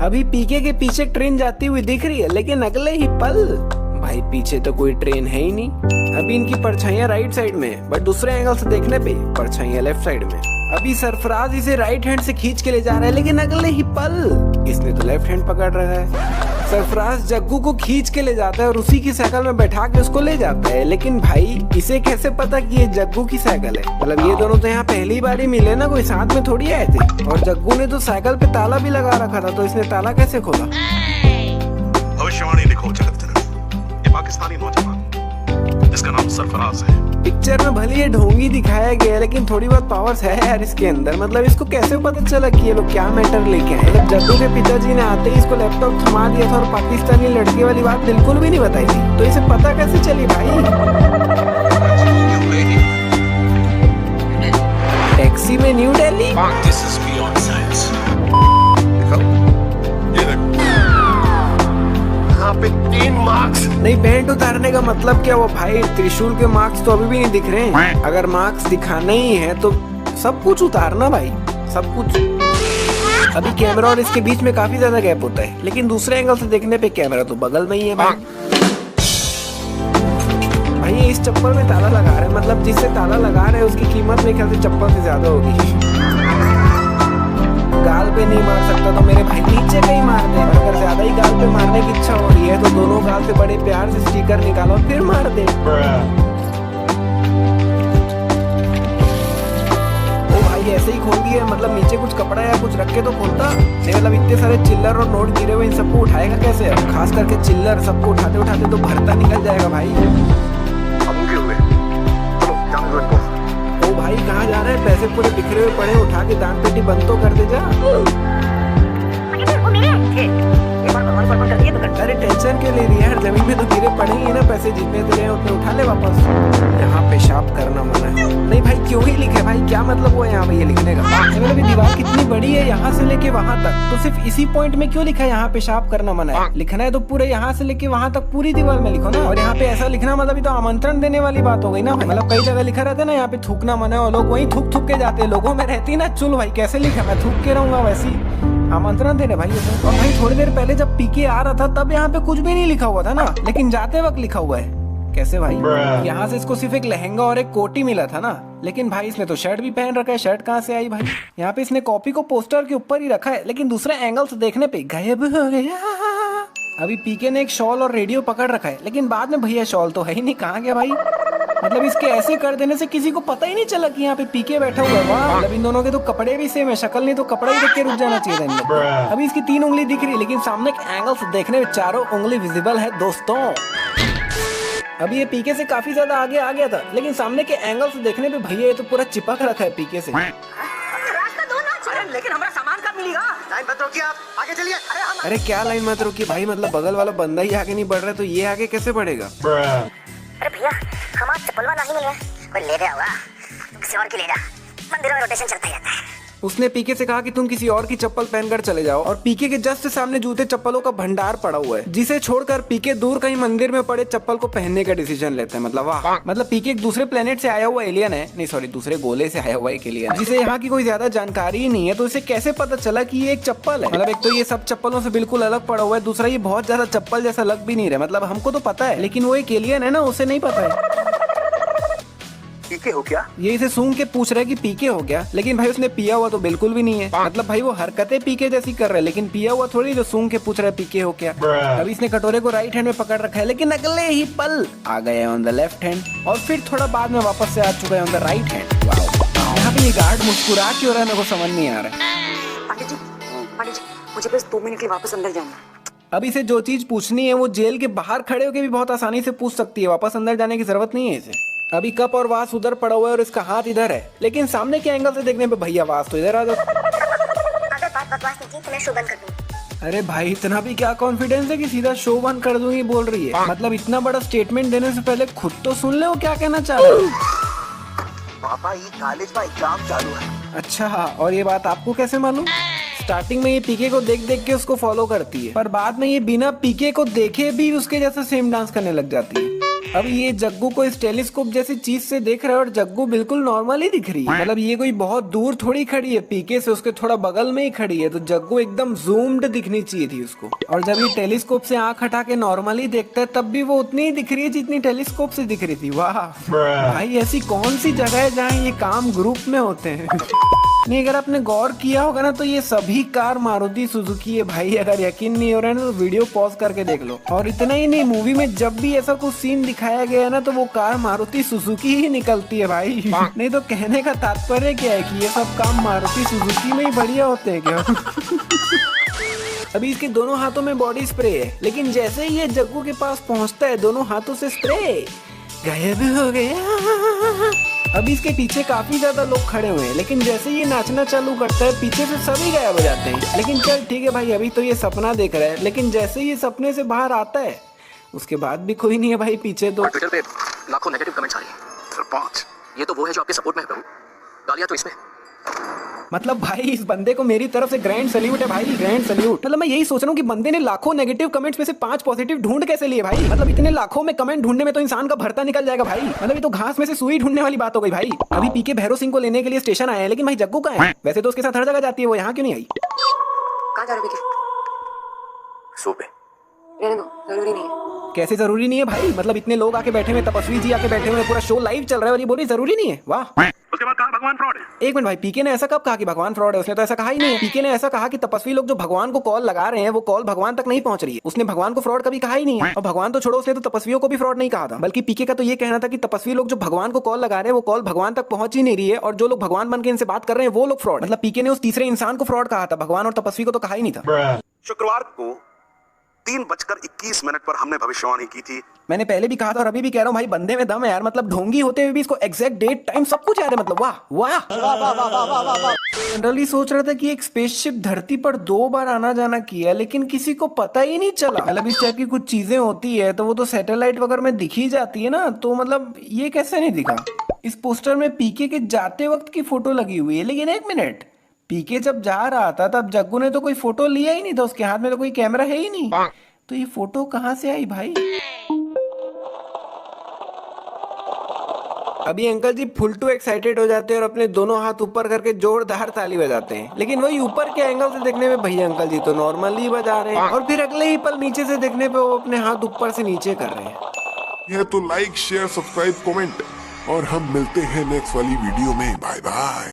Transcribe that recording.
अभी पीके के पीछे ट्रेन जाती हुई दिख रही है, लेकिन अगले ही पल भाई पीछे तो कोई ट्रेन है ही नहीं। अभी इनकी परछाइयां राइट साइड में, बट दूसरे एंगल से देखने पे परछाइयां लेफ्ट साइड में। अभी सरफराज इसे राइट हैंड से खींच के ले जा रहा है, लेकिन अगले ही पल इसने तो लेफ्ट हैंड पकड़ रहा है। सरफराज जग्गू को खींच के ले जाता है और उसी की साइकिल में बैठा के उसको ले जाता है। लेकिन भाई इसे कैसे पता कि ये जग्गू की साइकिल है? मतलब ये दोनों तो यहाँ पहली बार ही मिले ना, कोई साथ में थोड़ी आए थे। और जग्गू ने तो साइकिल पे ताला भी लगा रखा था, तो इसने ताला कैसे खोला? भविष्यवाणी लिखो जगत जनक, ये पाकिस्तानी नौजवान जिसका नाम सरफराज है। पिक्चर में भले ये ढोंगी दिखाया गया है, लेकिन थोड़ी बहुत पावर्स है यार इसके अंदर। मतलब इसको कैसे पता चला कि ये लोग क्या मैटर लेके आए? जब जग्गू के पिताजी ने आते ही इसको लैपटॉप थमा दिया था और पाकिस्तानी लड़की वाली बात बिल्कुल भी नहीं बताई थी, तो इसे पता कैसे चली भाई? टैक्सी में न्यू दिल्ली। पे 3 मार्क्स नहीं, पैंट उतारने का मतलब क्या हुआ भाई? त्रिशूल के मार्क्स तो अभी भी नहीं दिख रहे हैं। अगर मार्क्स दिखाने ही है तो सब कुछ उतारना भाई, सब कुछ। अभी कैमरा और इसके बीच में काफी ज्यादा गैप होता है, लेकिन दूसरे एंगल से देखने पे कैमरा तो बगल में ही है भाई। भाई ये इस चप्पल में ताला लगा रहे हैं, मतलब जिससे ताला लगा रहे हैं उसकी कीमत मेरे ख्याल से चप्पल से ज्यादा होगी। गाल पे नहीं मार सकता तो मेरे भाई नीचे पे ही मार दे। अगर ज्यादा ही गाल पे मारने की इच्छा हो रही है तो दोनों गाल से बड़े प्यार से स्टिकर निकालो और फिर मार दे। ओ भाई ऐसे ही खोल दिया, मतलब नीचे कुछ कपड़ा या कुछ रख के तो खोलता नहीं। मतलब इतने सारे चिल्लर और नोट गिरे हुए, इन सबको उठाएगा कैसे? अब खास करके चिल्लर सबको उठाते उठाते तो भरता निकल जाएगा भाई। ओ भाई कहाँ जा रहे हैं? पैसे पूरे बिखरे हुए पड़े, उठा के दान पेटी बंद तो कर दे जा। अरे टेंशन क्यों ले रही है यार? जमीन में तो गिरे पड़े ही ना पैसे, जितने तेरे हैं उतने उठा ले वापस। यहाँ पेशाब करना मना है। नहीं भाई क्यों ही लिखे भाई, क्या मतलब वो यहाँ पे ये लिखने का? मतलब दीवार कितनी बड़ी है, यहाँ से लेके वहाँ तक, तो सिर्फ इसी पॉइंट में क्यों लिखा है यहाँ पेशाब करना मना है? लिखना है तो पूरे यहाँ से लेके वहाँ तक पूरी दीवार में लिखो ना। और यहाँ पे ऐसा लिखना मतलब ये तो आमंत्रण देने वाली बात हो गई ना। मतलब कई जगह लिखा रहता है ना यहाँ पे थूकना मना है, और लोग वही थूक थूक के जाते हैं। लोगों में रहती ना चुल भाई, कैसे लिखा? मैं थूक के रहूंगा वैसी आमंत्रण देने भाई। और भाई थोड़ी देर पहले जब पीके आ रहा था तब यहाँ पे कुछ भी नहीं लिखा हुआ था ना, लेकिन जाते वक्त लिखा हुआ है। कैसे भाई? यहाँ से इसको सिर्फ एक लहंगा और एक कोट ही मिला था ना, लेकिन भाई इसने तो शर्ट भी पहन रखा है। शर्ट कहाँ से आई भाई? यहाँ पे इसने कॉपी को पोस्टर के ऊपर ही रखा है, लेकिन दूसरे एंगल से देखने पे गायब हो गया। अभी पीके ने एक शॉल और रेडियो पकड़ रखा है, लेकिन बाद में भैया शॉल तो है ही नहीं, कहाँ गया भाई? मतलब इसके ऐसे कर देने से किसी को पता ही नहीं चला कि यहाँ पे पीके बैठा हुआ है। वाह, मतलब इन दोनों के तो कपड़े भी सेम है, शक्ल नहीं तो कपड़ा ही देख के रुक जाना चाहिए था। अभी इसकी 3 उंगली दिख रही है, लेकिन सामने के एंगल से देखने में 4 उंगली विजिबल है दोस्तों। अभी ये पीके से काफी ज्यादा आगे आ गया था, लेकिन सामने के एंगल से देखने पे भैया ये तो पूरा चिपक रखा है पीके से। लेकिन हमारा सामान कब मिलेगा? लाइन मत रोकिए, आप आगे चलिए। अरे क्या लाइन मत रोकिए भाई? मतलब बगल वाला बंदा ही आगे नहीं बढ़ रहा है तो ये आगे कैसे बढ़ेगा? अरे भैया हमारा चप्पलवा नहीं मिल रहा है, कोई ले गया होगा, किसी और की ले जा। मंदिरों में रोटेशन चलता ही रहता है। उसने पीके से कहा कि तुम किसी और की चप्पल पहनकर चले जाओ, और पीके के जस्ट सामने जूते चप्पलों का भंडार पड़ा हुआ है, जिसे छोड़कर पीके दूर कहीं मंदिर में पड़े चप्पल को पहनने का डिसीजन लेते हैं। मतलब वाह, मतलब पीके एक दूसरे प्लेनेट से आया हुआ एलियन है, नहीं सॉरी दूसरे गोले से आया हुआ एक एलियन, जिसे यहाँ की कोई ज्यादा जानकारी ही नहीं है। तो इसे कैसे पता चला कि ये एक चप्पल है? मतलब एक तो ये सब चप्पलों से बिल्कुल अलग पड़ा हुआ है, दूसरा ये बहुत ज्यादा चप्पल जैसा लग भी नहीं रहा। मतलब हमको तो पता है, लेकिन वो एक एलियन है ना, उसे नहीं पता है। पीके हो क्या? ये इसे सूंघ के पूछ रहा है कि पीके हो गया, लेकिन भाई उसने पिया हुआ तो बिल्कुल भी नहीं है। मतलब भाई वो हरकतें पीके जैसी कर रहा है, लेकिन पिया हुआ थोड़ी जो सूंघ के पूछ रहा है पीके हो क्या। अभी इसने कटोरे को राइट हैंड में पकड़ रखा है, लेकिन अगले ही पल आ गया ऑन द लेफ्ट हैंड, और फिर थोड़ा बाद में वापस से आ चुका है ऑन द राइट हैंड। यहाँ पे ये गार्ड मुस्कुरा क्यों रहा है, मेरे को समझ नहीं आ रहा है। पंडित जी मुझे बस 2 मिनट के लिए वापस अंदर जाना। अब इसे जो चीज पूछनी है वो जेल के बाहर खड़े होकर भी बहुत आसानी से पूछ सकती है, वापस अंदर जाने की जरूरत नहीं है इसे। अभी कप और वास उधर पड़ा हुआ है और इसका हाथ इधर है, लेकिन सामने के एंगल से देखने पे भैया वास तो इधर आ जाओ। अगर बात बकवास नहीं की तो मैं शो बंद कर दूं। अरे भाई इतना भी क्या कॉन्फिडेंस है कि सीधा शो बंद कर दूंगी बोल रही है? मतलब इतना बड़ा स्टेटमेंट देने से पहले खुद तो सुन ले वो क्या कहना चाह रहे हो। पापा ये कॉलेज का एग्जाम चालू है। अच्छा, और ये बात आपको कैसे मालूम? स्टार्टिंग में ये पीके को देख देख के उसको फॉलो करती है, पर बाद में ये बिना पीके को देखे भी उसके जैसा सेम डांस करने लग जाती है। अब ये जग्गू को इस टेलीस्कोप जैसी चीज से देख रहा है और जग्गू बिल्कुल नॉर्मल ही दिख रही है। मतलब ये कोई बहुत दूर थोड़ी खड़ी है, पीके से उसके थोड़ा बगल में ही खड़ी है, तो जग्गू एकदम जूम्ड दिखनी चाहिए थी उसको। और जब ये टेलीस्कोप से आंख हटा के नॉर्मली देखता है तब भी वो उतनी ही दिख रही है जितनी टेलीस्कोप से दिख रही थी। वाह भाई, ऐसी कौन सी जगह है जहाँ ये काम ग्रुप में होते हैं। नहीं, अगर आपने गौर किया होगा ना तो ये सभी कार मारुति सुजुकी है भाई। अगर यकीन नहीं हो रहा है ना तो वीडियो पॉज करके देख लो। और इतना ही नहीं, मूवी में जब भी ऐसा कुछ सीन दिखाया गया है ना तो वो कार मारुति सुजुकी ही निकलती है भाई। नहीं तो कहने का तात्पर्य क्या है कि ये सब काम मारुति सुजुकी में ही बढ़िया होते हैं क्या। अभी इसके दोनों हाथों में बॉडी स्प्रे है, लेकिन जैसे ही ये जग्गू के पास पहुंचता है दोनों हाथों से स्प्रे गायब हो गया। अभी इसके पीछे काफी ज्यादा लोग खड़े हुए हैं, लेकिन जैसे ये नाचना चालू करता है पीछे से सभी गायब हो जाते हैं। लेकिन चल ठीक है भाई, अभी तो ये सपना देख रहा है, लेकिन जैसे ये सपने से बाहर आता है उसके बाद भी कोई नहीं है भाई पीछे। तो ट्विटर पे लाखों नेगेटिव कमेंट्स आ रही हैं। सरपंच, ये तो वो है जो आपके सपोर्ट में है प्रभु, गालियां तो इसमें। मतलब भाई इस बंदे को मेरी तरफ से ग्रैंड सैल्यूट है भाई, ग्रैंड सैल्यूट। मतलब मैं यही सोच रहा हूँ कि बंदे ने लाखों नेगेटिव कमेंट्स में से 5 पॉजिटिव ढूंढ कैसे लिए भाई। मतलब इतने लाखों में कमेंट ढूंढने में तो इंसान का भरता निकल जाएगा भाई। मतलब ये तो घास में से सुई ढूंढने वाली बात हो गई भाई। अभी पीके भैरव सिंह को लेने के लिए स्टेशन आया है, लेकिन भाई जग्गू कहाँ है? वैसे तो उसके साथ हर जगह जाती है, वो यहाँ क्यों नहीं आई? कहाँ जा रहे हो? सो पे रहने दो, जरूरी नहीं है। कैसे जरूरी नहीं है भाई? मतलब इतने लोग आके बैठे हुए, तपस्वी जी आके बैठे हुए, पूरा शो लाइव चल रहा है और ये बोली जरूरी नहीं है। वाह। उसके बाद कहा भगवान फ्रॉड है। एक मिनट भाई, पीके ने ऐसा कब कहा कि भगवान फ्रॉड है? उसने तो ऐसा कहा ही नहीं है। पीके ने ऐसा कहा कि तपस्वी लोग जो भगवान को कॉल लगा रहे हैं वो कॉल भगवान तक नहीं पहुंच रही है। उसने भगवान को फ्रॉड कभी कहा ही नहीं है। और भगवान तो छोड़ो, उसने तो तपस्वियों को भी फ्रॉड नहीं कहा था। बल्कि पीके का तो ये कहना था कि तपस्वी लोग जो भगवान को कॉल लगा रहे हैं वो कॉल भगवान तक पहुंच ही नहीं रही है, और जो लोग भगवान बन के इनसे बात कर रहे हैं वो लोग फ्रॉड। मतलब पीके ने उस तीसरे इंसान को फ्रॉड कहा था, भगवान और तपस्वी को तो कहा ही नहीं था। शुक्रवार को 3:21 पर हमने भविष्यवाणी की थी। मैंने पहले भी कहा था और अभी भी कह रहा हूँ भाई, बंदे में दम है यार। मतलब ढोंगी होते हुए भी इसको एग्जैक्ट डेट टाइम सब कुछ याद है। मतलब वाह वाह। जनरली सोच रहा था कि एक स्पेसशिप धरती पर 2 बार आना जाना किया, लेकिन किसी को पता ही नहीं चला। मतलब इस टाइप की कुछ चीजें होती है तो वो तो सैटेलाइट वगैरह में दिखी जाती है ना, तो मतलब ये कैसे नहीं दिखा? इस पोस्टर में पीके के जाते वक्त की फोटो लगी हुई है, लेकिन एक मिनट, पीके जब जा रहा था तब जग्गू ने तो कोई फोटो लिया ही नहीं था, उसके हाथ में तो कोई कैमरा है ही नहीं। तो ये फोटो कहाँ से आई भाई? अभी uncle ji full to excited हो जाते हैं और अपने दोनों हाथ ऊपर करके जोरदार ताली बजाते हैं, लेकिन वही ऊपर के एंगल से देखने में भैया अंकल जी तो नॉर्मली बजा रहे हैं, और फिर अगले ही पल नीचे से देखने पे वो अपने हाथ ऊपर से नीचे कर रहे हैं। यह तो लाइक शेयर सब्सक्राइब कमेंट, और हम मिलते हैं नेक्स्ट वाली वीडियो में। Bye bye.